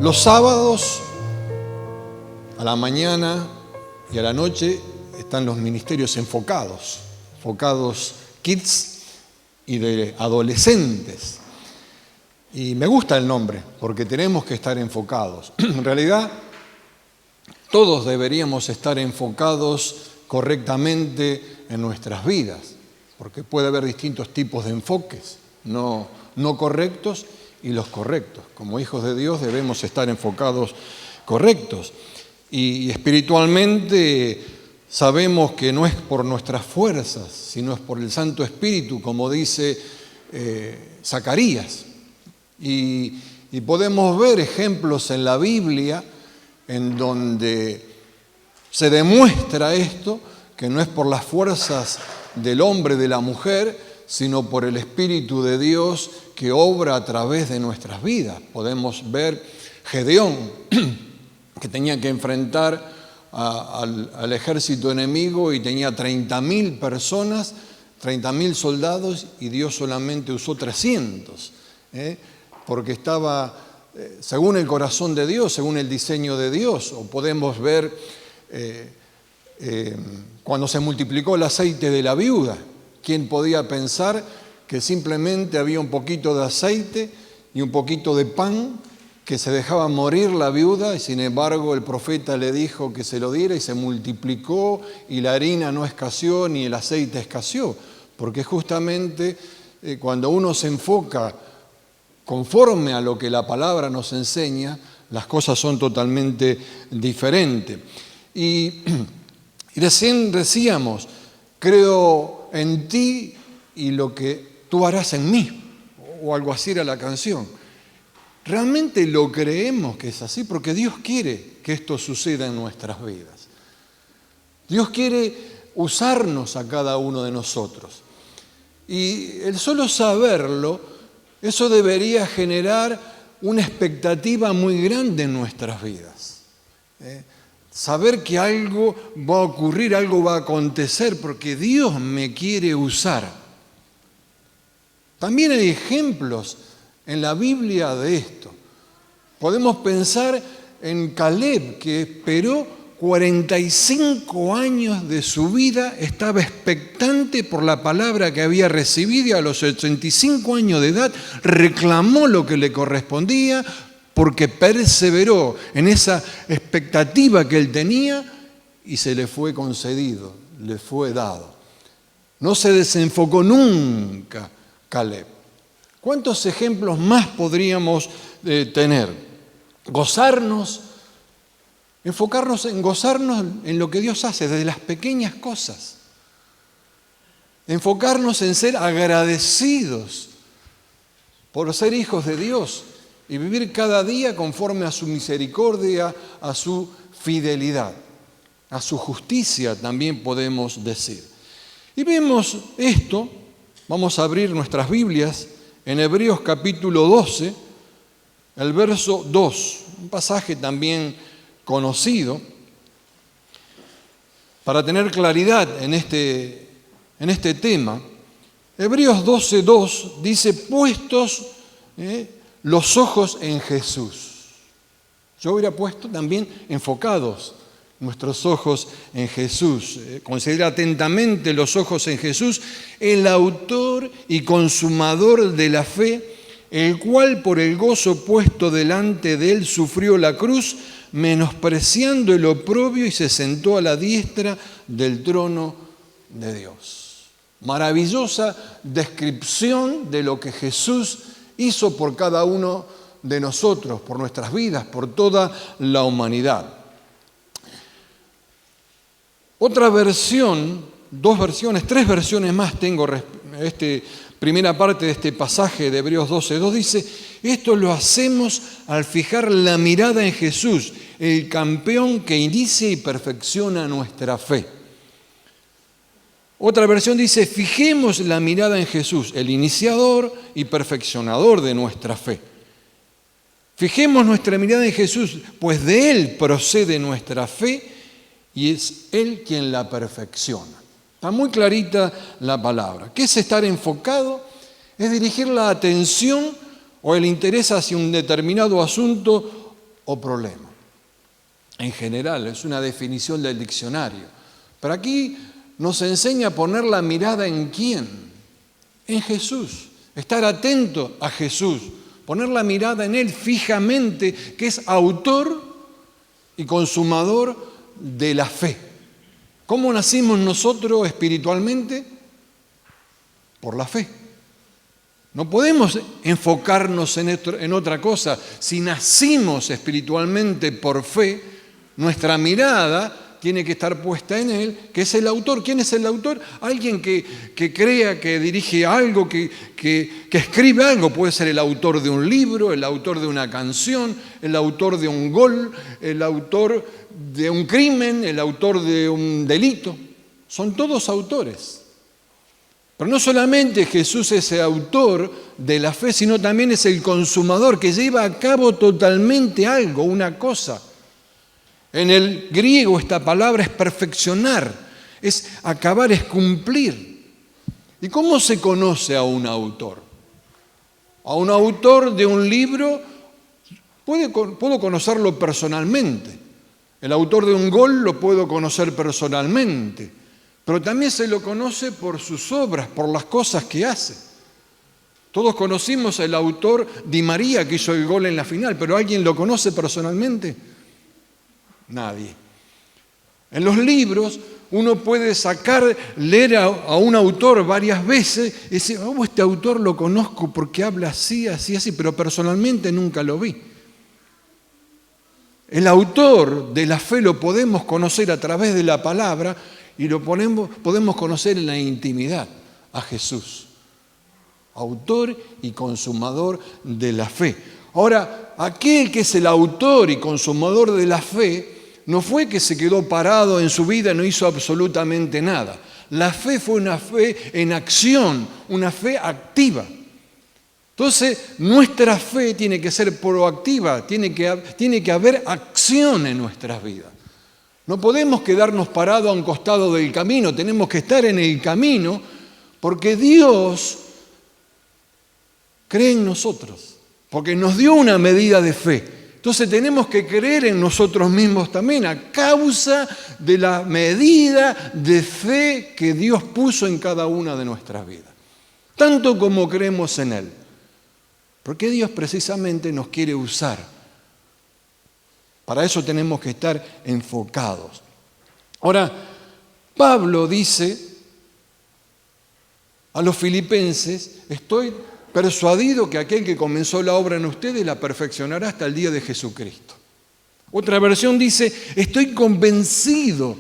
Los sábados, a la mañana y a la noche, están los ministerios enfocados kids y de adolescentes. Y me gusta el nombre, porque tenemos que estar enfocados. En realidad, todos deberíamos estar enfocados correctamente en nuestras vidas, porque puede haber distintos tipos de enfoques, no correctos y los correctos. Como hijos de Dios debemos estar enfocados correctos. Y espiritualmente sabemos que no es por nuestras fuerzas, sino es por el Santo Espíritu, como dice Zacarías. Y podemos ver ejemplos en la Biblia en donde se demuestra esto, que no es por las fuerzas del hombre, de la mujer, sino por el Espíritu de Dios que obra a través de nuestras vidas. Podemos ver Gedeón, que tenía que enfrentar al ejército enemigo y tenía 30.000 personas, 30.000 soldados, y Dios solamente usó 300, porque estaba según el corazón de Dios, según el diseño de Dios. O podemos ver cuando se multiplicó el aceite de la viuda. ¿Quién podía pensar que simplemente había un poquito de aceite y un poquito de pan, que se dejaba morir la viuda, y sin embargo el profeta le dijo que se lo diera y se multiplicó, y la harina no escaseó ni el aceite escaseó? Porque justamente cuando uno se enfoca conforme a lo que la palabra nos enseña, las cosas son totalmente diferentes. Y recién decíamos, creo en ti y lo que tú harás en mí, o algo así era la canción. Realmente lo creemos que es así, porque Dios quiere que esto suceda en nuestras vidas. Dios quiere usarnos a cada uno de nosotros. Y el solo saberlo, eso debería generar una expectativa muy grande en nuestras vidas. Saber que algo va a ocurrir, algo va a acontecer, porque Dios me quiere usar. También hay ejemplos en la Biblia de esto. Podemos pensar en Caleb, que esperó 45 años de su vida, estaba expectante por la palabra que había recibido, y a los 85 años de edad reclamó lo que le correspondía, porque perseveró en esa expectativa que él tenía, y se le fue concedido, le fue dado. No se desenfocó nunca Caleb. ¿Cuántos ejemplos más podríamos tener? Enfocarnos en gozarnos en lo que Dios hace, desde las pequeñas cosas. Enfocarnos en ser agradecidos por ser hijos de Dios y vivir cada día conforme a su misericordia, a su fidelidad, a su justicia, también podemos decir. Y vemos esto, vamos a abrir nuestras Biblias en Hebreos capítulo 12, el verso 2, un pasaje también conocido, para tener claridad en este tema. Hebreos 12:2 dice: puestos los ojos en Jesús. Yo hubiera puesto también enfocados nuestros ojos en Jesús. Considera atentamente los ojos en Jesús, el autor y consumador de la fe, el cual por el gozo puesto delante de él sufrió la cruz, menospreciando el oprobio, y se sentó a la diestra del trono de Dios. Maravillosa descripción de lo que Jesús hizo por cada uno de nosotros, por nuestras vidas, por toda la humanidad. Otra versión, tres versiones más tengo, primera parte de este pasaje de Hebreos 12:2 dice: esto lo hacemos al fijar la mirada en Jesús, el campeón que inicia y perfecciona nuestra fe. Otra versión dice: fijemos la mirada en Jesús, el iniciador y perfeccionador de nuestra fe. Fijemos nuestra mirada en Jesús, pues de Él procede nuestra fe y es Él quien la perfecciona. Está muy clarita la palabra. ¿Qué es estar enfocado? Es dirigir la atención o el interés hacia un determinado asunto o problema. En general, es una definición del diccionario. Pero aquí nos enseña a poner la mirada ¿en quién? En Jesús. Estar atento a Jesús. Poner la mirada en Él fijamente, que es autor y consumador de la fe. ¿Cómo nacimos nosotros espiritualmente? Por la fe. No podemos enfocarnos en otra cosa. Si nacimos espiritualmente por fe, nuestra mirada tiene que estar puesta en Él, que es el autor. ¿Quién es el autor? Alguien que crea, que dirige algo, que escribe algo. Puede ser el autor de un libro, el autor de una canción, el autor de un gol, el autor de un crimen, el autor de un delito. Son todos autores. Pero no solamente Jesús es el autor de la fe, sino también es el consumador que lleva a cabo totalmente algo, una cosa. En el griego esta palabra es perfeccionar, es acabar, es cumplir. ¿Y cómo se conoce a un autor? A un autor de un libro puedo conocerlo personalmente. El autor de un gol lo puedo conocer personalmente. Pero también se lo conoce por sus obras, por las cosas que hace. Todos conocimos al autor Di María que hizo el gol en la final, pero ¿alguien lo conoce personalmente? Nadie. En los libros uno puede leer a un autor varias veces y decir, este autor lo conozco porque habla así, así, así, pero personalmente nunca lo vi. El autor de la fe lo podemos conocer a través de la palabra y lo podemos conocer en la intimidad, a Jesús, autor y consumador de la fe. Ahora, aquel que es el autor y consumador de la fe, no fue que se quedó parado en su vida y no hizo absolutamente nada. La fe fue una fe en acción, una fe activa. Entonces, nuestra fe tiene que ser proactiva, tiene que haber acción en nuestras vidas. No podemos quedarnos parados a un costado del camino, tenemos que estar en el camino porque Dios cree en nosotros, porque nos dio una medida de fe. Entonces tenemos que creer en nosotros mismos también a causa de la medida de fe que Dios puso en cada una de nuestras vidas. Tanto como creemos en Él. Porque Dios precisamente nos quiere usar. Para eso tenemos que estar enfocados. Ahora, Pablo dice a los filipenses, estoy persuadido que aquel que comenzó la obra en ustedes la perfeccionará hasta el día de Jesucristo. Otra versión dice, estoy convencido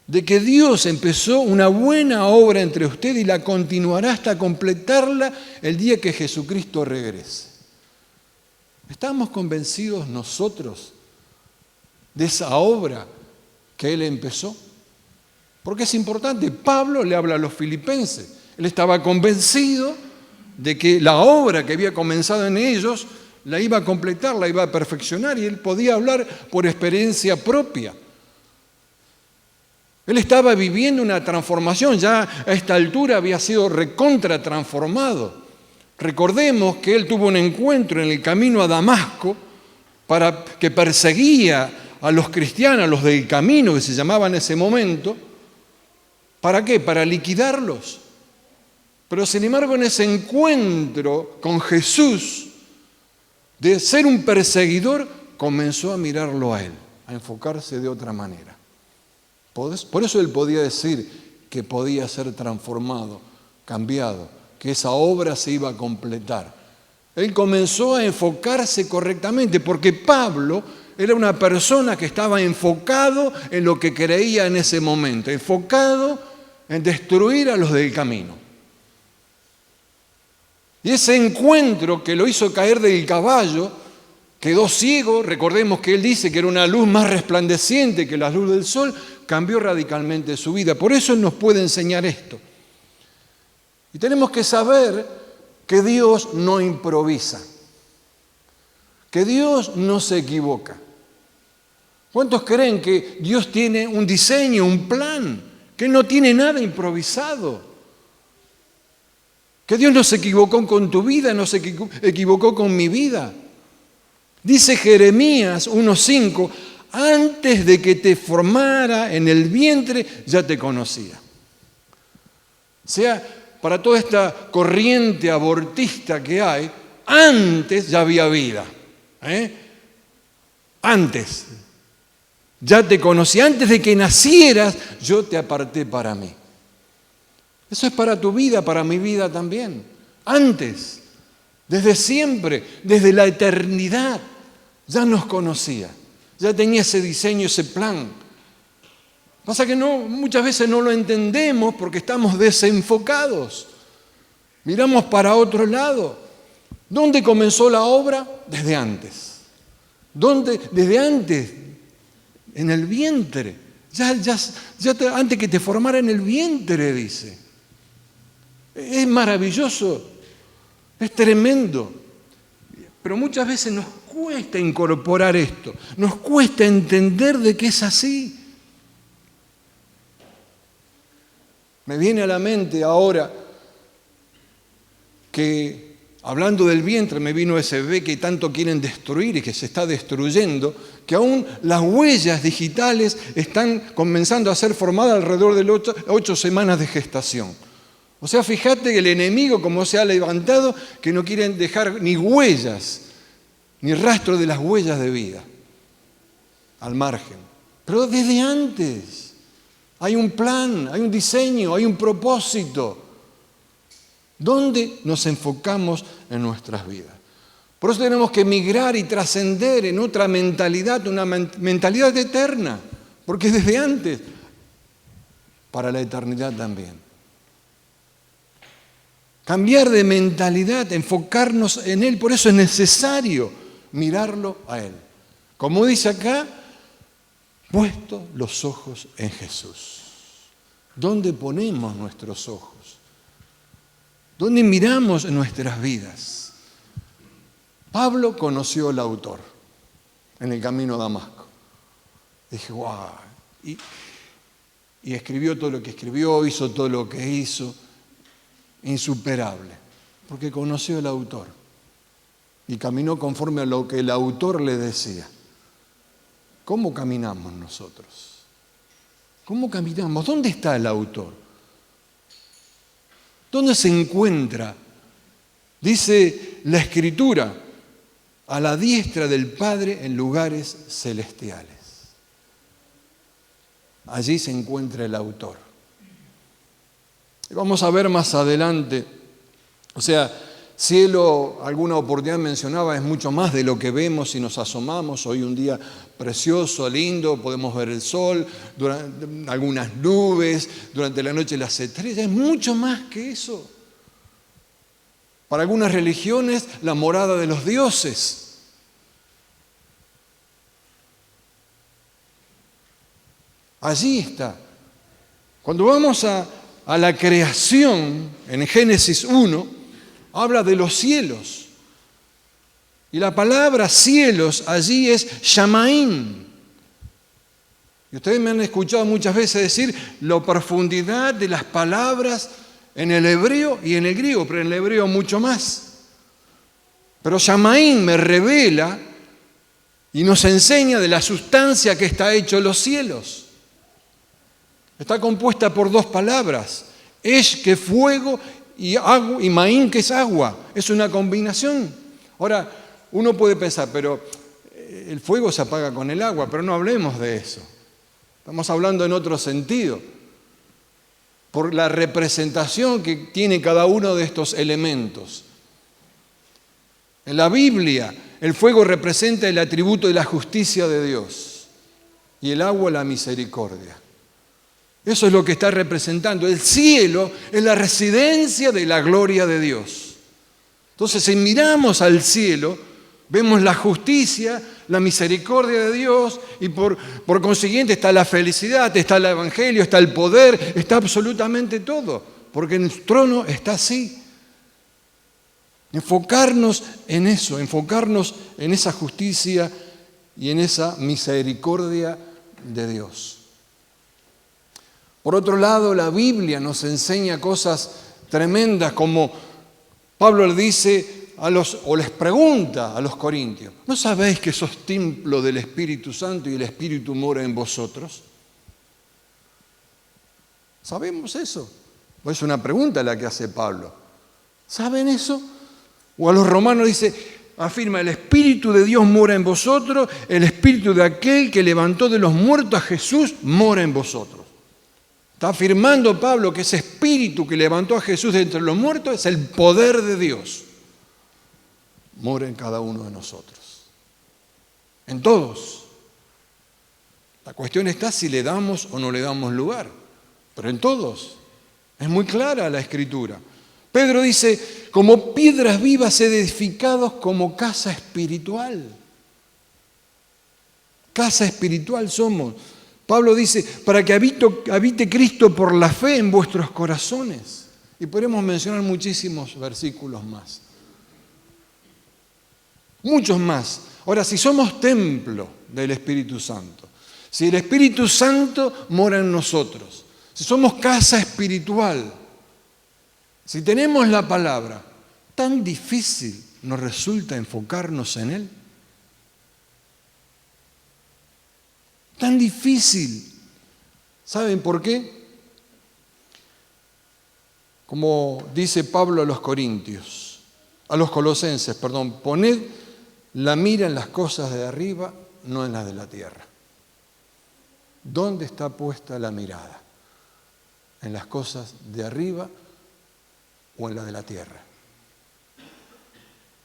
de que Dios empezó una buena obra entre ustedes y la continuará hasta completarla el día que Jesucristo regrese. ¿Estamos convencidos nosotros de esa obra que Él empezó? Porque es importante. Pablo le habla a los filipenses. Él estaba convencido de que la obra que había comenzado en ellos la iba a completar, la iba a perfeccionar, y él podía hablar por experiencia propia. Él estaba viviendo una transformación, ya a esta altura había sido recontra transformado. Recordemos que él tuvo un encuentro en el camino a Damasco que perseguía a los cristianos, a los del camino que se llamaban en ese momento. ¿Para qué? Para liquidarlos. Pero sin embargo, en ese encuentro con Jesús, de ser un perseguidor, comenzó a mirarlo a Él, a enfocarse de otra manera. Por eso Él podía decir que podía ser transformado, cambiado, que esa obra se iba a completar. Él comenzó a enfocarse correctamente, porque Pablo era una persona que estaba enfocado en lo que creía en ese momento, enfocado en destruir a los del camino. Y ese encuentro que lo hizo caer del caballo, quedó ciego. Recordemos que él dice que era una luz más resplandeciente que la luz del sol, cambió radicalmente su vida. Por eso Él nos puede enseñar esto. Y tenemos que saber que Dios no improvisa, que Dios no se equivoca. ¿Cuántos creen que Dios tiene un diseño, un plan, que Él no tiene nada improvisado? Que Dios no se equivocó con tu vida, no se equivocó con mi vida. Dice Jeremías 1:5, antes de que te formara en el vientre, ya te conocía. O sea, para toda esta corriente abortista que hay, antes ya había vida. Antes. Ya te conocí. Antes de que nacieras, yo te aparté para mí. Eso es para tu vida, para mi vida también. Antes, desde siempre, desde la eternidad, ya nos conocía. Ya tenía ese diseño, ese plan. Pasa que muchas veces no lo entendemos porque estamos desenfocados. Miramos para otro lado. ¿Dónde comenzó la obra? Desde antes. ¿Dónde? Desde antes, en el vientre. Antes que te formara en el vientre, dice. Es maravilloso, es tremendo. Pero muchas veces nos cuesta incorporar esto, nos cuesta entender de que es así. Me viene a la mente ahora que, hablando del vientre, me vino ese bebé que tanto quieren destruir y que se está destruyendo, que aún las huellas digitales están comenzando a ser formadas alrededor de 8 semanas de gestación. O sea, fíjate que el enemigo, como se ha levantado, que no quieren dejar ni huellas, ni rastro de las huellas de vida al margen. Pero desde antes hay un plan, hay un diseño, hay un propósito. ¿Dónde nos enfocamos en nuestras vidas? Por eso tenemos que migrar y trascender en otra mentalidad, una mentalidad eterna, porque es desde antes, para la eternidad también. Cambiar de mentalidad, enfocarnos en Él, por eso es necesario mirarlo a Él. Como dice acá, puesto los ojos en Jesús. ¿Dónde ponemos nuestros ojos? ¿Dónde miramos nuestras vidas? Pablo conoció al autor en el camino a Damasco. Dije, wow. Y escribió todo lo que escribió, hizo todo lo que hizo. Insuperable, porque conoció al autor y caminó conforme a lo que el autor le decía. ¿Cómo caminamos nosotros? ¿Cómo caminamos? ¿Dónde está el autor? ¿Dónde se encuentra? Dice la Escritura, a la diestra del Padre en lugares celestiales. Allí se encuentra el autor. Y vamos a ver más adelante, o sea, cielo, alguna oportunidad mencionaba, es mucho más de lo que vemos si nos asomamos. Hoy un día precioso, lindo, podemos ver el sol, algunas nubes, durante la noche las estrellas, es mucho más que eso. Para algunas religiones, la morada de los dioses. Allí está. Cuando vamos a la creación, en Génesis 1, habla de los cielos. Y la palabra cielos allí es shamaim. Y ustedes me han escuchado muchas veces decir la profundidad de las palabras en el hebreo y en el griego, pero en el hebreo mucho más. Pero shamaim me revela y nos enseña de la sustancia que está hecho los cielos. Está compuesta por 2 palabras, Esh, que es fuego, y agua, y Maín, que es agua. Es una combinación. Ahora, uno puede pensar, pero el fuego se apaga con el agua, pero no hablemos de eso. Estamos hablando en otro sentido, por la representación que tiene cada uno de estos elementos. En la Biblia, el fuego representa el atributo de la justicia de Dios y el agua la misericordia. Eso es lo que está representando. El cielo es la residencia de la gloria de Dios. Entonces, si miramos al cielo, vemos la justicia, la misericordia de Dios y por consiguiente está la felicidad, está el evangelio, está el poder, está absolutamente todo, porque el trono está así. Enfocarnos en eso, enfocarnos en esa justicia y en esa misericordia de Dios. Por otro lado, la Biblia nos enseña cosas tremendas como Pablo le dice o les pregunta a los corintios, ¿no sabéis que sos templo del Espíritu Santo y el Espíritu mora en vosotros? ¿Sabemos eso? Es una pregunta la que hace Pablo. ¿Saben eso? O a los romanos afirma, el Espíritu de Dios mora en vosotros, el Espíritu de aquel que levantó de los muertos a Jesús mora en vosotros. Está afirmando Pablo que ese Espíritu que levantó a Jesús de entre los muertos es el poder de Dios. Mora en cada uno de nosotros. En todos. La cuestión está si le damos o no le damos lugar. Pero en todos. Es muy clara la Escritura. Pedro dice, como piedras vivas edificados como casa espiritual. Casa espiritual somos. Pablo dice, para que habite Cristo por la fe en vuestros corazones. Y podemos mencionar muchísimos versículos más. Muchos más. Ahora, si somos templo del Espíritu Santo, si el Espíritu Santo mora en nosotros, si somos casa espiritual, si tenemos la palabra, ¿tan difícil nos resulta enfocarnos en Él? Tan difícil. ¿Saben por qué? Como dice Pablo a los colosenses, poned la mira en las cosas de arriba, no en las de la tierra. ¿Dónde está puesta la mirada? ¿En las cosas de arriba o en las de la tierra?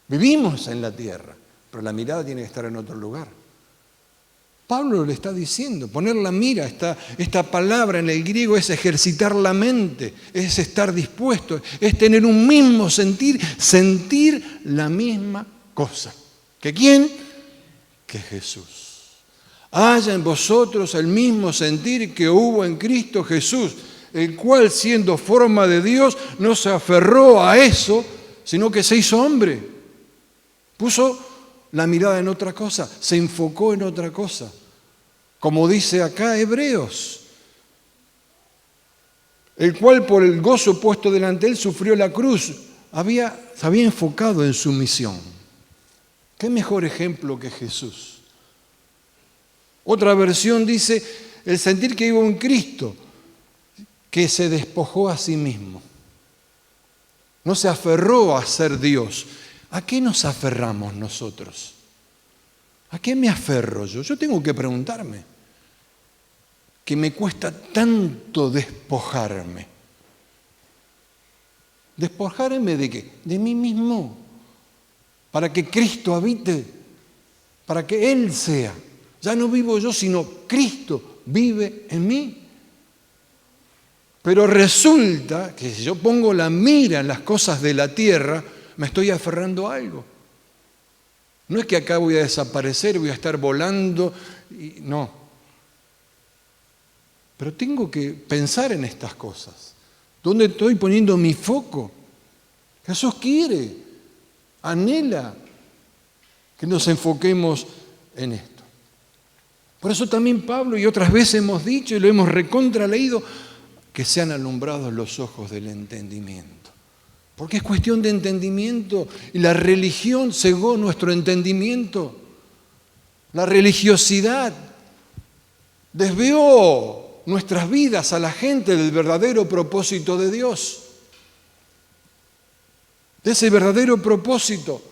Vivimos en la tierra, pero la mirada tiene que estar en otro lugar. Pablo le está diciendo, poner la mira, esta palabra en el griego es ejercitar la mente, es estar dispuesto, es tener un mismo sentir la misma cosa. ¿Que quién? Que Jesús. Haya en vosotros el mismo sentir que hubo en Cristo Jesús, el cual siendo forma de Dios no se aferró a eso, sino que se hizo hombre. Puso la mirada en otra cosa, se enfocó en otra cosa. Como dice acá Hebreos, el cual por el gozo puesto delante de él sufrió la cruz, se había enfocado en su misión. ¿Qué mejor ejemplo que Jesús? Otra versión dice, el sentir que iba en Cristo, que se despojó a sí mismo. No se aferró a ser Dios. ¿A qué nos aferramos nosotros? ¿A qué me aferro yo? Yo tengo que preguntarme. Que me cuesta tanto despojarme. ¿Despojarme de qué? De mí mismo. Para que Cristo habite. Para que Él sea. Ya no vivo yo, sino Cristo vive en mí. Pero resulta que si yo pongo la mira en las cosas de la tierra, me estoy aferrando a algo. No es que acá voy a desaparecer, voy a estar volando, no. Pero tengo que pensar en estas cosas. ¿Dónde estoy poniendo mi foco? Jesús quiere, anhela que nos enfoquemos en esto. Por eso también Pablo y otras veces hemos dicho y lo hemos recontraleído, que sean alumbrados los ojos del entendimiento. Porque es cuestión de entendimiento y la religión cegó nuestro entendimiento. La religiosidad desvió nuestras vidas a la gente del verdadero propósito de Dios. De ese verdadero propósito.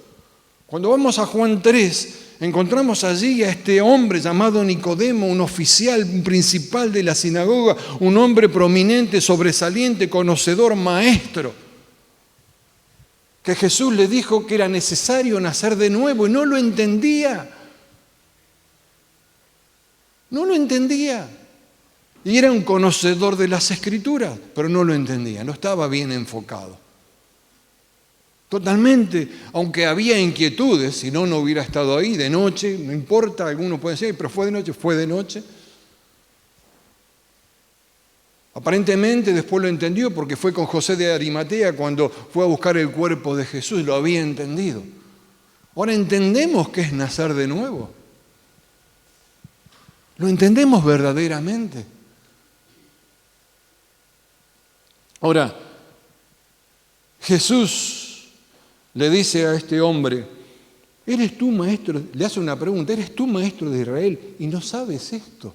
Cuando vamos a Juan 3, encontramos allí a este hombre llamado Nicodemo, un oficial, un principal de la sinagoga, un hombre prominente, sobresaliente, conocedor, maestro, que Jesús le dijo que era necesario nacer de nuevo y no lo entendía. No lo entendía. Y era un conocedor de las Escrituras, pero no lo entendía, no estaba bien enfocado. Totalmente, aunque había inquietudes, si no, no hubiera estado ahí de noche, no importa, algunos pueden decir, pero fue de noche. Aparentemente después lo entendió porque fue con José de Arimatea cuando fue a buscar el cuerpo de Jesús, lo había entendido. Ahora entendemos qué es nacer de nuevo. Lo entendemos verdaderamente. Ahora, Jesús le dice a este hombre, ¿eres tú maestro? Le hace una pregunta, ¿eres tú maestro de Israel y no sabes esto?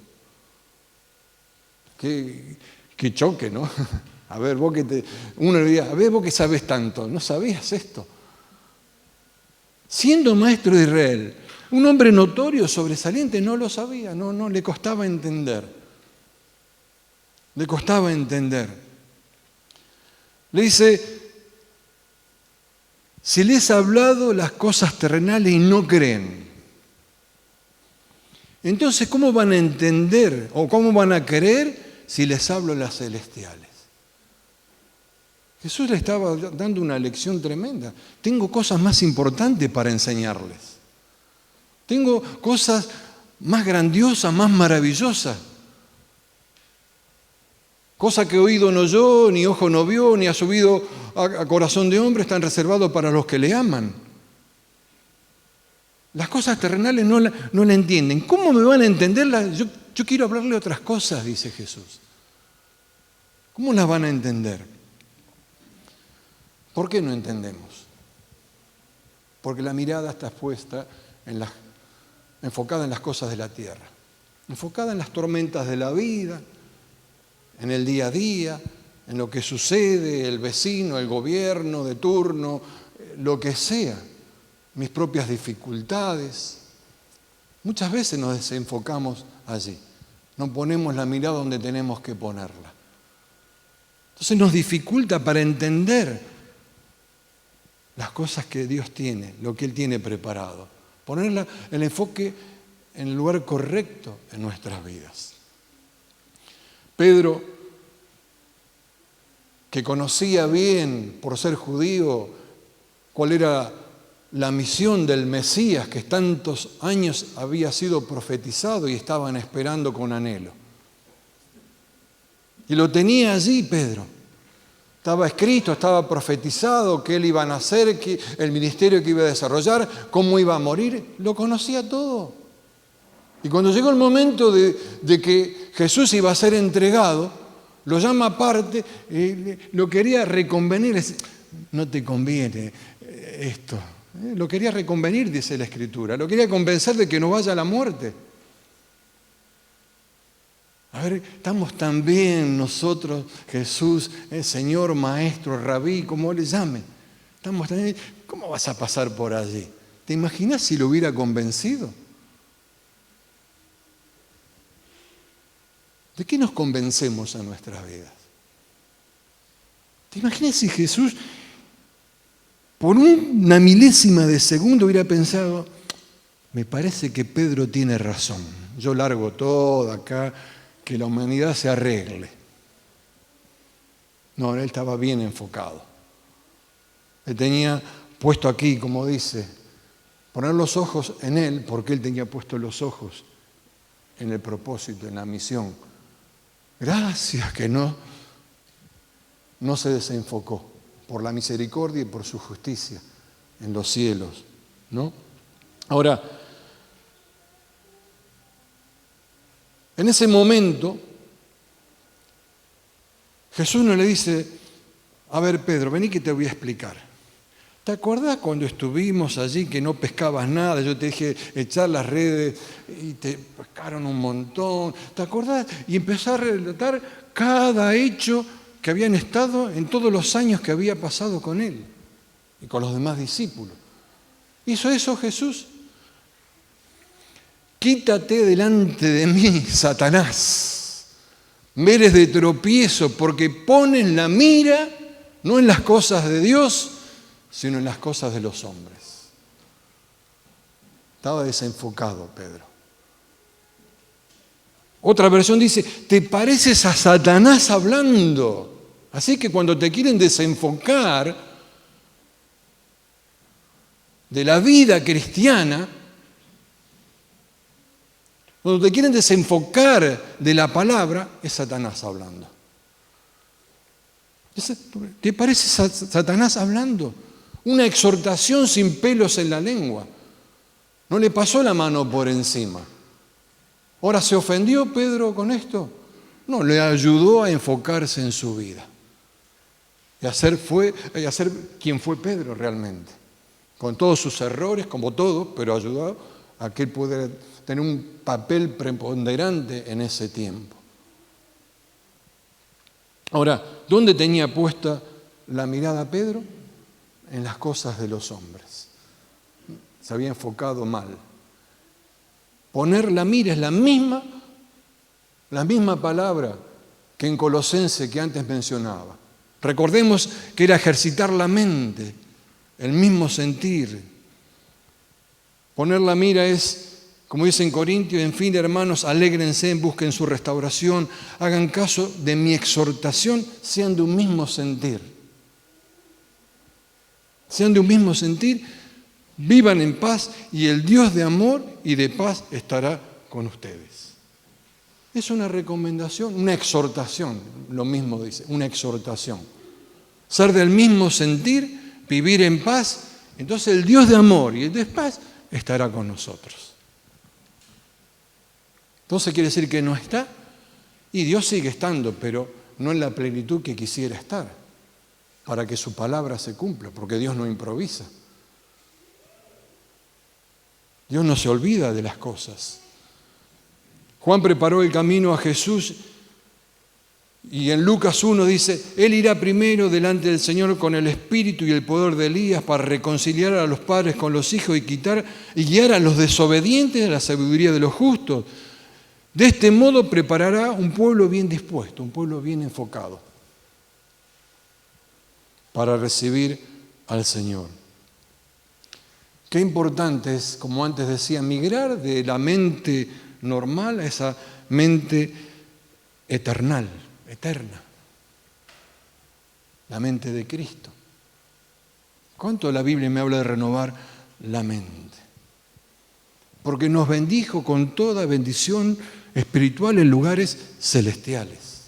Qué choque, ¿no? A ver, uno le diría, a ver, vos que sabes tanto, ¿no sabías esto? Siendo maestro de Israel, un hombre notorio, sobresaliente, no lo sabía, no, le costaba entender. Le costaba entender. Le dice, si les he hablado las cosas terrenales y no creen, entonces ¿cómo van a entender o cómo van a creer si les hablo las celestiales? Jesús le estaba dando una lección tremenda. Tengo cosas más importantes para enseñarles. Tengo cosas más grandiosas, más maravillosas. Cosas que oído no oyó, ni ojo no vio, ni ha subido a corazón de hombre, están reservados para los que le aman. Las cosas terrenales no la entienden. ¿Cómo me van a entenderlas? Yo quiero hablarle otras cosas, dice Jesús. ¿Cómo las van a entender? ¿Por qué no entendemos? Porque la mirada está puesta enfocada en las cosas de la tierra, enfocada en las tormentas de la vida, en el día a día, en lo que sucede, el vecino, el gobierno de turno, lo que sea, mis propias dificultades. Muchas veces nos desenfocamos allí, no ponemos la mirada donde tenemos que ponerla. Entonces nos dificulta para entender las cosas que Dios tiene, lo que Él tiene preparado. Poner el enfoque en el lugar correcto en nuestras vidas. Pedro, que conocía bien, por ser judío, cuál era la misión del Mesías que tantos años había sido profetizado y estaban esperando con anhelo. Y lo tenía allí Pedro. Estaba escrito, estaba profetizado que él iba a nacer, que el ministerio que iba a desarrollar, cómo iba a morir, lo conocía todo. Y cuando llegó el momento de que Jesús iba a ser entregado, lo llama aparte, lo quería reconvenir. No te conviene esto. Lo quería reconvenir, dice la Escritura. Lo quería convencer de que no vaya a la muerte. A ver, estamos tan bien nosotros, Jesús, Señor, Maestro, Rabí, como le llamen. Estamos tan bien. ¿Cómo vas a pasar por allí? ¿Te imaginas si lo hubiera convencido? ¿De qué nos convencemos en nuestras vidas? ¿Te imaginas si Jesús, por una milésima de segundo, hubiera pensado, me parece que Pedro tiene razón, yo largo todo acá, que la humanidad se arregle? No, él estaba bien enfocado. Él tenía puesto aquí, como dice, poner los ojos en él, porque él tenía puesto los ojos en el propósito, en la misión. Gracias que no se desenfocó por la misericordia y por su justicia en los cielos, ¿no? Ahora, en ese momento, Jesús no le dice, a ver Pedro, vení que te voy a explicar. ¿Te acordás cuando estuvimos allí que no pescabas nada? Yo te dije echar las redes y te pescaron un montón. ¿Te acordás? Y empezó a relatar cada hecho que habían estado en todos los años que había pasado con él y con los demás discípulos. ¿Hizo eso Jesús? Quítate delante de mí, Satanás. Me eres de tropiezo porque pones la mira no en las cosas de Dios, sino en las cosas de los hombres. Estaba desenfocado Pedro. Otra versión dice, te pareces a Satanás hablando. Así que cuando te quieren desenfocar de la vida cristiana, cuando te quieren desenfocar de la palabra, es Satanás hablando. ¿Te parece Satanás hablando? Una exhortación sin pelos en la lengua. No le pasó la mano por encima. Ahora, ¿se ofendió Pedro con esto? No, le ayudó a enfocarse en su vida y a ser quien fue Pedro realmente. con todos sus errores, como todo, pero ayudó a que él pudiera tener un papel preponderante en ese tiempo. Ahora, ¿dónde tenía puesta la mirada Pedro? En las cosas de los hombres. Se había enfocado mal. Poner la mira es la misma palabra que en Colosenses que antes mencionaba. Recordemos que era ejercitar la mente, el mismo sentir. Poner la mira es, como dice en Corintios, en fin, hermanos, alégrense, busquen su restauración, hagan caso de mi exhortación, sean de un mismo sentir. Sean de un mismo sentir, vivan en paz y el Dios de amor y de paz estará con ustedes. Es una recomendación, una exhortación, lo mismo dice, una exhortación. Ser del mismo sentir, vivir en paz, entonces el Dios de amor y de paz estará con nosotros. Entonces quiere decir que no está, y Dios sigue estando, pero no en la plenitud que quisiera estar, para que su palabra se cumpla, porque Dios no improvisa. Dios no se olvida de las cosas. Juan preparó el camino a Jesús y en Lucas 1 dice, Él irá primero delante del Señor con el espíritu y el poder de Elías para reconciliar a los padres con los hijos y guiar a los desobedientes a la sabiduría de los justos. De este modo preparará un pueblo bien dispuesto, un pueblo bien enfocado para recibir al Señor. Qué importante es, como antes decía, migrar de la mente normal a esa mente eterna, la mente de Cristo. ¿Cuánto la Biblia me habla de renovar la mente? Porque nos bendijo con toda bendición espiritual en lugares celestiales.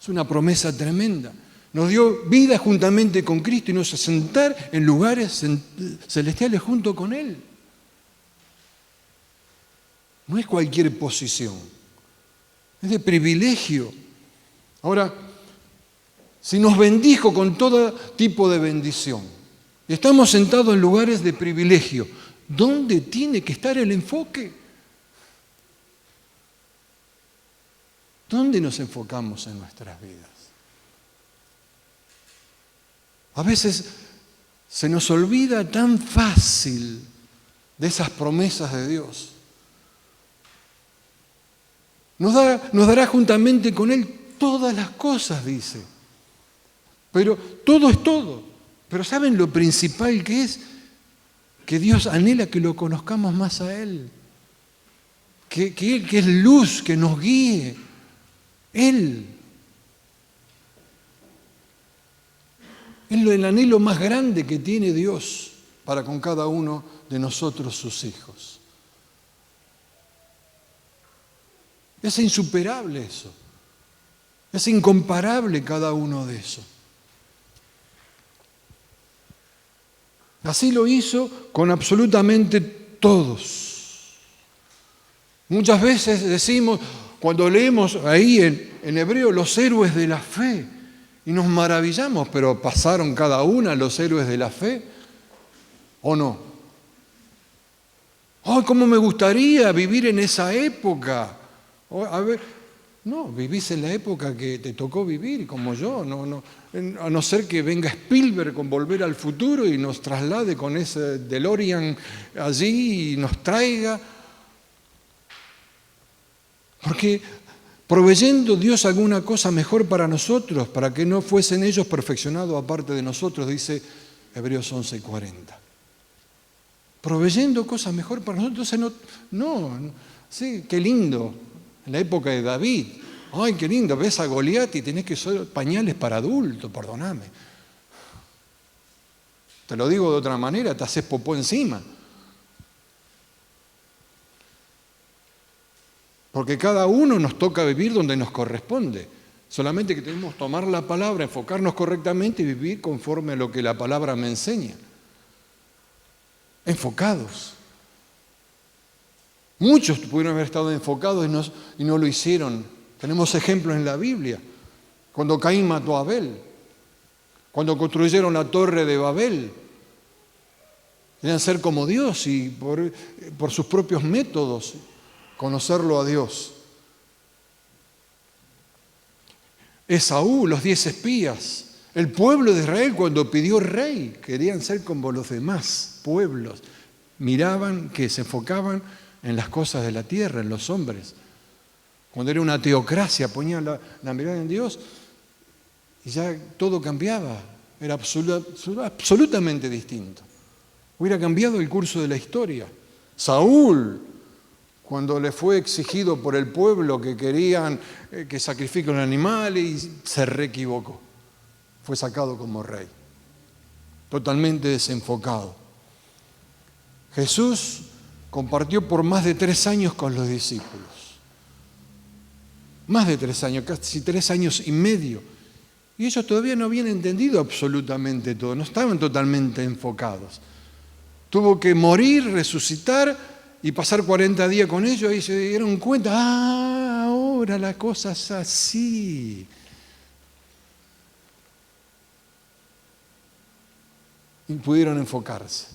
Es una promesa tremenda. Nos dio vida juntamente con Cristo y nos hace sentar en lugares celestiales junto con Él. No es cualquier posición, es de privilegio. Ahora, si nos bendijo con todo tipo de bendición y estamos sentados en lugares de privilegio, ¿dónde tiene que estar el enfoque? ¿Dónde nos enfocamos en nuestras vidas? A veces se nos olvida tan fácil de esas promesas de Dios. Nos dará juntamente con Él todas las cosas, dice. Pero todo es todo. Pero ¿saben lo principal que es? Que Dios anhela que lo conozcamos más a Él. Que Él, que es luz, que nos guíe. Él. Es el anhelo más grande que tiene Dios para con cada uno de nosotros, sus hijos. Es insuperable eso. Es incomparable cada uno de esos. Así lo hizo con absolutamente todos. Muchas veces decimos, cuando leemos ahí en hebreo, los héroes de la fe, y nos maravillamos, pero ¿pasaron cada una los héroes de la fe? ¿O no? ¡Ay, cómo me gustaría vivir en esa época! A ver, no, vivís en la época que te tocó vivir, como yo. A no ser que venga Spielberg con Volver al Futuro y nos traslade con ese DeLorean allí y nos traiga. Porque proveyendo Dios alguna cosa mejor para nosotros, para que no fuesen ellos perfeccionados aparte de nosotros, dice Hebreos 11:40. Proveyendo cosas mejor para nosotros, sí, qué lindo. En la época de David, ay, qué lindo, ves a Goliat y tenés que usar pañales para adultos, perdóname. Te lo digo de otra manera, te haces popó encima. Porque cada uno nos toca vivir donde nos corresponde. Solamente que tenemos que tomar la palabra, enfocarnos correctamente y vivir conforme a lo que la palabra me enseña. Enfocados. Muchos pudieron haber estado enfocados y no lo hicieron. Tenemos ejemplos en la Biblia. Cuando Caín mató a Abel. Cuando construyeron la torre de Babel. Querían ser como Dios y por sus propios métodos conocerlo a Dios. Esaú, los 10 espías, el pueblo de Israel cuando pidió rey, querían ser como los demás pueblos. Miraban que se enfocaban en las cosas de la tierra, en los hombres. Cuando era una teocracia, ponían la mirada en Dios y ya todo cambiaba. Era absolutamente distinto. Hubiera cambiado el curso de la historia. Saúl, cuando le fue exigido por el pueblo que querían que sacrifique un animal y se reequivocó. Fue sacado como rey. Totalmente desenfocado. Jesús compartió por más de 3 años con los discípulos. Más de 3 años, casi 3 años y medio. Y ellos todavía no habían entendido absolutamente todo, no estaban totalmente enfocados. Tuvo que morir, resucitar y pasar 40 días con ellos y se dieron cuenta, ahora la cosa es así. Y pudieron enfocarse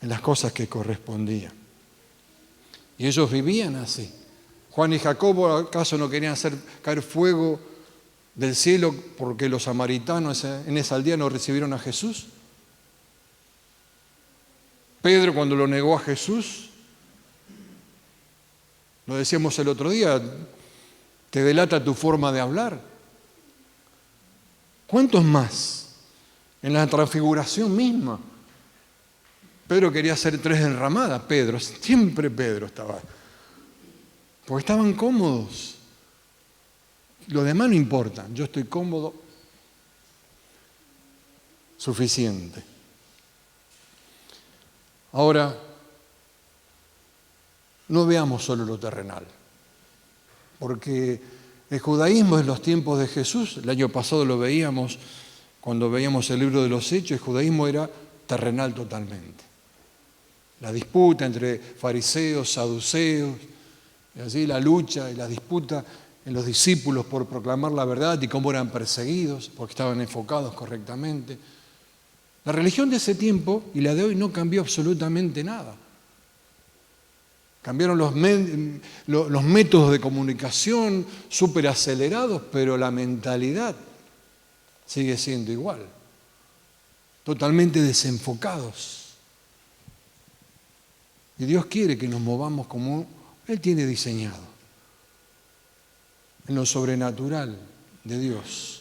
en las cosas que correspondían. Y ellos vivían así. Juan y Jacobo, ¿acaso no querían hacer caer fuego del cielo porque los samaritanos en esa aldea no recibieron a Jesús? Pedro, cuando lo negó a Jesús, lo decíamos el otro día, te delata tu forma de hablar. ¿Cuántos más? En la transfiguración misma. Pedro quería hacer 3 enramadas, siempre Pedro estaba. Porque estaban cómodos. Lo demás no importa, yo estoy cómodo, suficiente. Ahora, no veamos solo lo terrenal, porque el judaísmo en los tiempos de Jesús, el año pasado lo veíamos, cuando veíamos el libro de los Hechos, el judaísmo era terrenal totalmente. La disputa entre fariseos, saduceos, y así la lucha y la disputa en los discípulos por proclamar la verdad y cómo eran perseguidos, porque estaban enfocados correctamente. La religión de ese tiempo y la de hoy no cambió absolutamente nada. Cambiaron los métodos de comunicación súper acelerados, pero la mentalidad sigue siendo igual. Totalmente desenfocados. Y Dios quiere que nos movamos como Él tiene diseñado, en lo sobrenatural de Dios.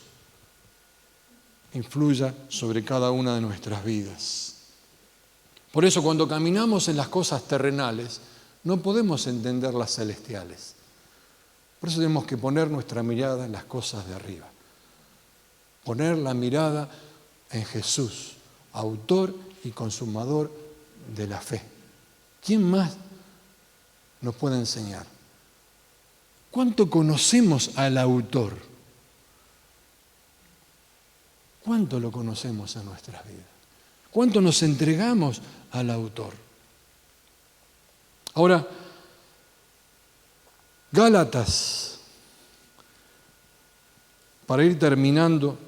Influya sobre cada una de nuestras vidas. Por eso cuando caminamos en las cosas terrenales, no podemos entender las celestiales. Por eso tenemos que poner nuestra mirada en las cosas de arriba. Poner la mirada en Jesús, autor y consumador de la fe. ¿Quién más nos puede enseñar? ¿Cuánto conocemos al autor? ¿Cuánto lo conocemos en nuestras vidas? ¿Cuánto nos entregamos al autor? Ahora, Gálatas, para ir terminando,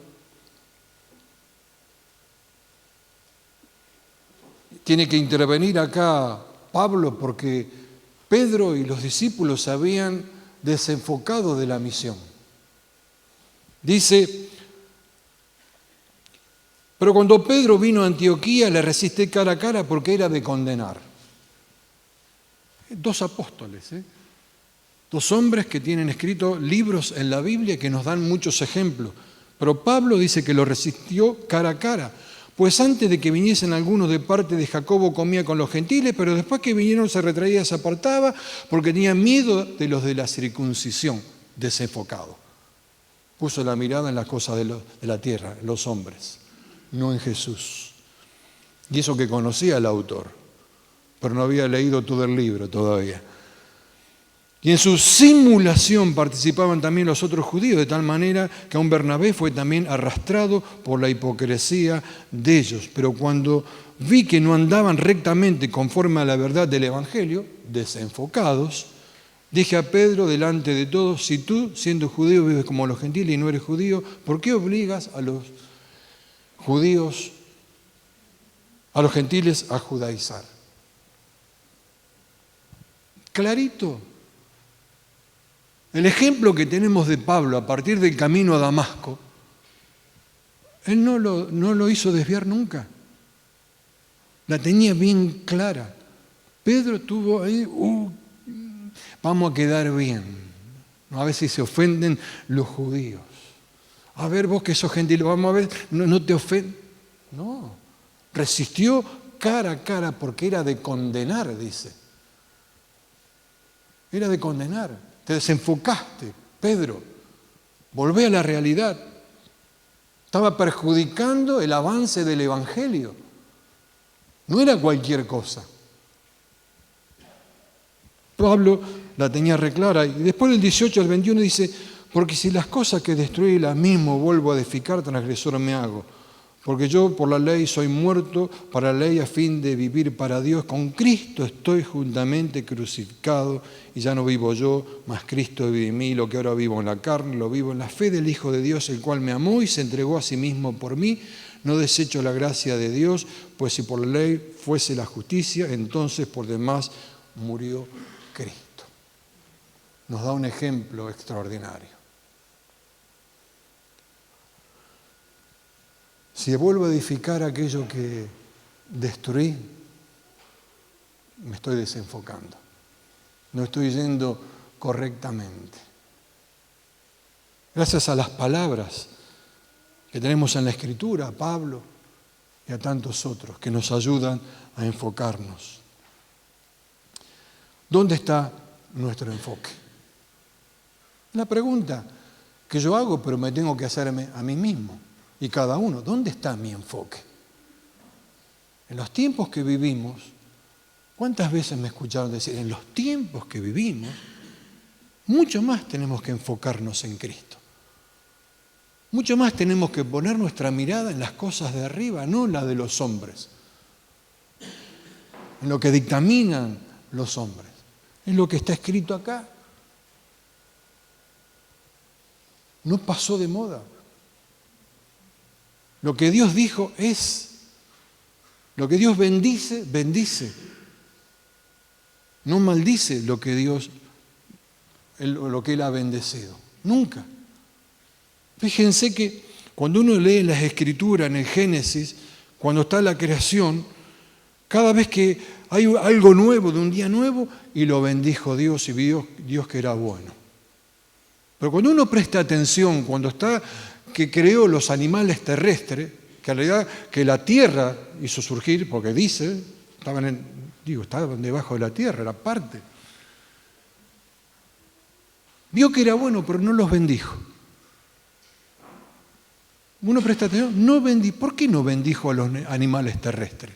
tiene que intervenir acá Pablo porque Pedro y los discípulos se habían desenfocado de la misión. Dice: pero cuando Pedro vino a Antioquía le resistí cara a cara porque era de condenar. 2 apóstoles, 2 hombres que tienen escritos libros en la Biblia que nos dan muchos ejemplos. Pero Pablo dice que lo resistió cara a cara. Pues antes de que viniesen algunos de parte de Jacobo comía con los gentiles, pero después que vinieron se retraía y se apartaba porque tenía miedo de los de la circuncisión, desenfocado. Puso la mirada en las cosas de la tierra, en los hombres, no en Jesús. Y eso que conocía al autor, pero no había leído todo el libro todavía. Y en su simulación participaban también los otros judíos, de tal manera que aun Bernabé fue también arrastrado por la hipocresía de ellos. Pero cuando vi que no andaban rectamente conforme a la verdad del Evangelio, desenfocados, dije a Pedro delante de todos: si tú, siendo judío, vives como los gentiles y no eres judío, ¿por qué obligas a los judíos a los gentiles a judaizar. Clarito. El ejemplo que tenemos de Pablo a partir del camino a Damasco, él no lo hizo desviar nunca. La tenía bien clara. Pedro tuvo ahí, vamos a quedar bien. A veces se ofenden los judíos. A ver, vos que sos gentil, vamos a ver, no te ofendes. No, resistió cara a cara porque era de condenar, dice. Era de condenar. Te desenfocaste, Pedro. Volvé a la realidad. Estaba perjudicando el avance del Evangelio. No era cualquier cosa. Pablo la tenía reclara. Y después del 18 al 21 dice, porque si las cosas que destruí las mismo vuelvo a edificar, transgresor me hago. Porque yo por la ley soy muerto para la ley a fin de vivir para Dios. Con Cristo estoy juntamente crucificado y ya no vivo yo, mas Cristo vive en mí. Lo que ahora vivo en la carne, lo vivo en la fe del Hijo de Dios, el cual me amó y se entregó a sí mismo por mí. No desecho la gracia de Dios, pues si por la ley fuese la justicia, entonces por demás murió Cristo. Nos da un ejemplo extraordinario. Si vuelvo a edificar aquello que destruí, me estoy desenfocando. No estoy yendo correctamente. Gracias a las palabras que tenemos en la Escritura, a Pablo y a tantos otros que nos ayudan a enfocarnos. ¿Dónde está nuestro enfoque? La pregunta que yo hago, pero me tengo que hacerme a mí mismo. Y cada uno, ¿dónde está mi enfoque? En los tiempos que vivimos, ¿cuántas veces me escucharon decir? En los tiempos que vivimos, mucho más tenemos que enfocarnos en Cristo. Mucho más tenemos que poner nuestra mirada en las cosas de arriba, no en la de los hombres. En lo que dictaminan los hombres. En lo que está escrito acá. No pasó de moda. Lo que Dios dijo es. Lo que Dios bendice, bendice. No maldice lo que Él ha bendecido. Nunca. Fíjense que cuando uno lee las Escrituras en el Génesis, cuando está la creación, cada vez que hay algo nuevo, de un día nuevo, y lo bendijo Dios y vio Dios que era bueno. Pero cuando uno presta atención, cuando está que creó los animales terrestres, que en realidad que la tierra hizo surgir, porque dice, estaban debajo de la tierra, era parte. Vio que era bueno, pero no los bendijo. Uno presta atención, ¿por qué no bendijo a los animales terrestres?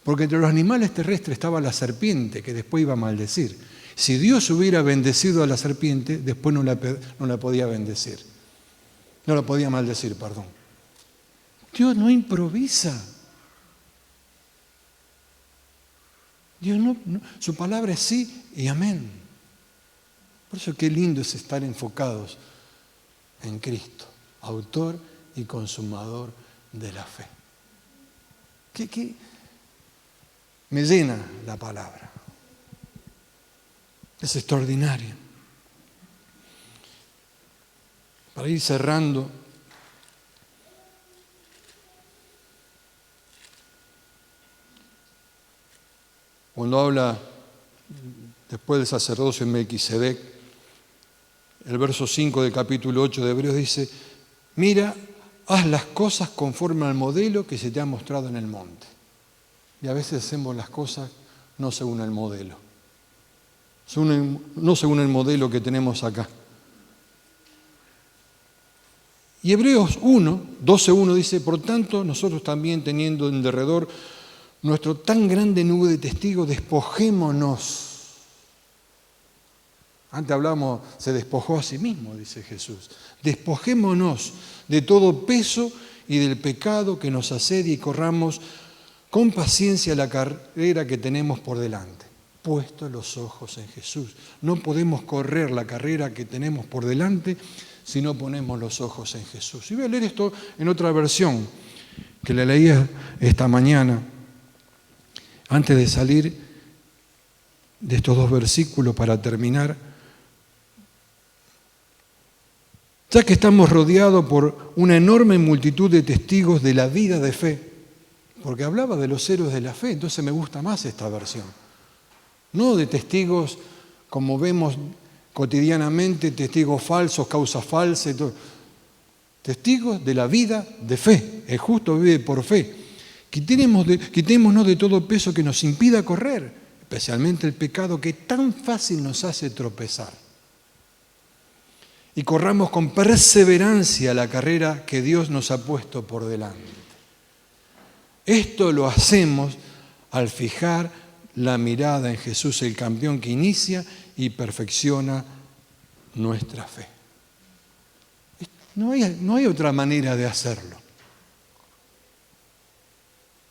Porque entre los animales terrestres estaba la serpiente, que después iba a maldecir. Si Dios hubiera bendecido a la serpiente, después no la podía bendecir. No la podía maldecir, perdón. Dios no improvisa. Dios no, su palabra es sí y amén. Por eso qué lindo es estar enfocados en Cristo, autor y consumador de la fe. ¿Qué? Me llena la palabra. Es extraordinario. Para ir cerrando, cuando habla después del sacerdocio en Melquisedec, el verso 5 del capítulo 8 de Hebreos dice, mira, haz las cosas conforme al modelo que se te ha mostrado en el monte. Y a veces hacemos las cosas no según el modelo, no según el modelo que tenemos acá. Y Hebreos 12:1 dice, por tanto, nosotros también teniendo en derredor nuestro tan grande nube de testigos, despojémonos. Antes hablamos, se despojó a sí mismo, dice Jesús. Despojémonos de todo peso y del pecado que nos asedia y corramos con paciencia la carrera que tenemos por delante. Puestos los ojos en Jesús. No podemos correr la carrera que tenemos por delante si no ponemos los ojos en Jesús. Y voy a leer esto en otra versión que la leí esta mañana. Antes de salir de estos 2 versículos para terminar, ya que estamos rodeados por una enorme multitud de testigos de la vida de fe, porque hablaba de los héroes de la fe, entonces me gusta más esta versión. No de testigos como vemos cotidianamente, testigos falsos, causas falsas, testigos de la vida de fe. El justo vive por fe. Quitémonos de todo peso que nos impida correr, especialmente el pecado que tan fácil nos hace tropezar. Y corramos con perseverancia la carrera que Dios nos ha puesto por delante. Esto lo hacemos al fijar la mirada en Jesús, el campeón que inicia y perfecciona nuestra fe. No hay otra manera de hacerlo.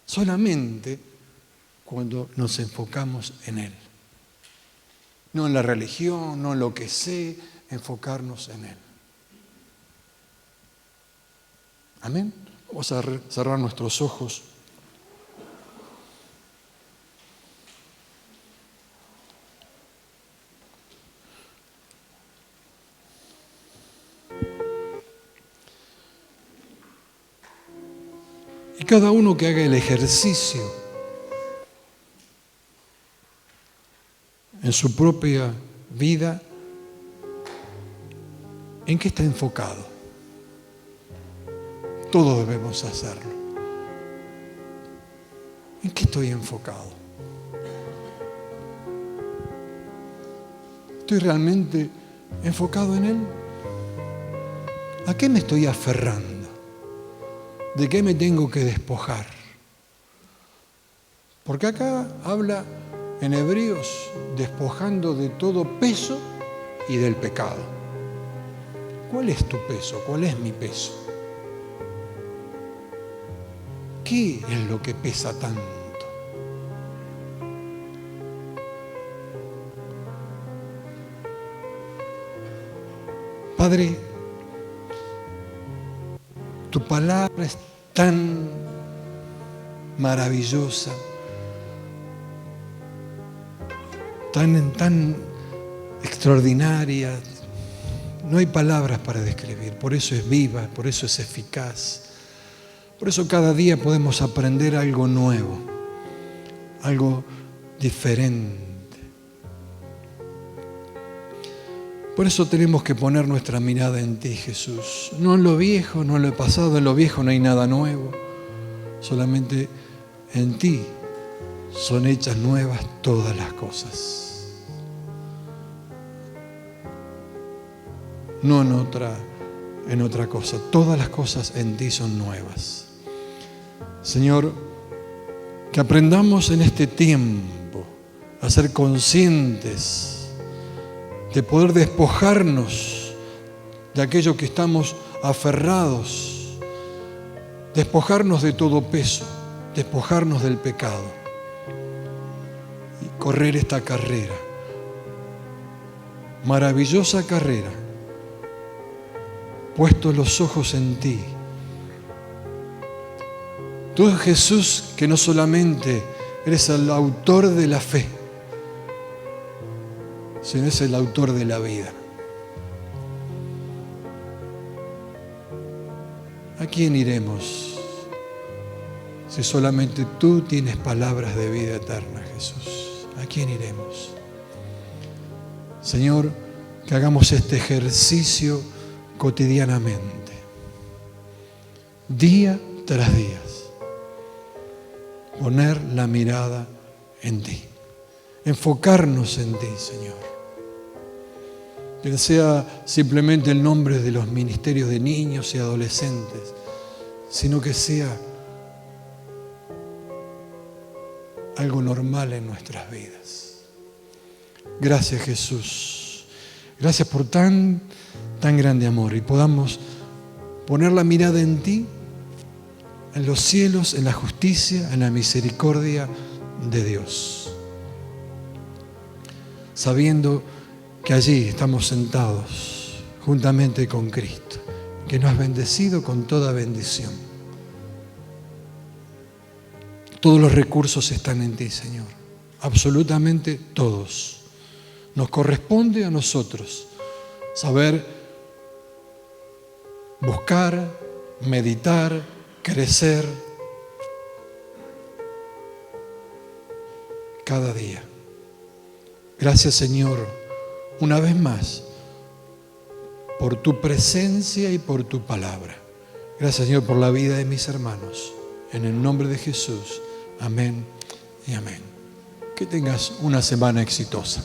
Solamente cuando nos enfocamos en Él. No en la religión, no en lo que sé, enfocarnos en Él. Amén. Vamos a cerrar nuestros ojos. Y cada uno que haga el ejercicio en su propia vida, ¿en qué está enfocado? Todos debemos hacerlo. ¿En qué estoy enfocado? ¿Estoy realmente enfocado en Él? ¿A qué me estoy aferrando? ¿De qué me tengo que despojar? Porque acá habla en Hebreos despojando de todo peso y del pecado. ¿Cuál es tu peso? ¿Cuál es mi peso? ¿Qué es lo que pesa tanto? Padre, tu palabra es tan maravillosa, tan extraordinaria. No hay palabras para describir, por eso es viva, por eso es eficaz. Por eso cada día podemos aprender algo nuevo, algo diferente. Por eso tenemos que poner nuestra mirada en ti, Jesús. No en lo viejo, no en lo pasado, en lo viejo no hay nada nuevo. Solamente en ti son hechas nuevas todas las cosas. No en otra cosa. Todas las cosas en ti son nuevas. Señor, que aprendamos en este tiempo a ser conscientes de poder despojarnos de aquello que estamos aferrados, despojarnos de todo peso, despojarnos del pecado y correr esta carrera, maravillosa carrera, puestos los ojos en ti. Tú, Jesús, que no solamente eres el autor de la fe, sino es el autor de la vida. ¿A quién iremos si solamente tú tienes palabras de vida eterna, Jesús? ¿A quién iremos? Señor, que hagamos este ejercicio cotidianamente, día tras día, poner la mirada en ti, enfocarnos en ti, Señor. Que no sea simplemente el nombre de los ministerios de niños y adolescentes, sino que sea algo normal en nuestras vidas. Gracias, Jesús. Gracias por tan grande amor y podamos poner la mirada en ti, en los cielos, en la justicia, en la misericordia de Dios. Sabiendo que allí estamos sentados juntamente con Cristo, que nos has bendecido con toda bendición. Todos los recursos están en ti, Señor. Absolutamente todos. Nos corresponde a nosotros saber buscar, meditar, crecer cada día. Gracias, Señor, una vez más, por tu presencia y por tu palabra. Gracias, Señor, por la vida de mis hermanos. En el nombre de Jesús. Amén y amén. Que tengas una semana exitosa.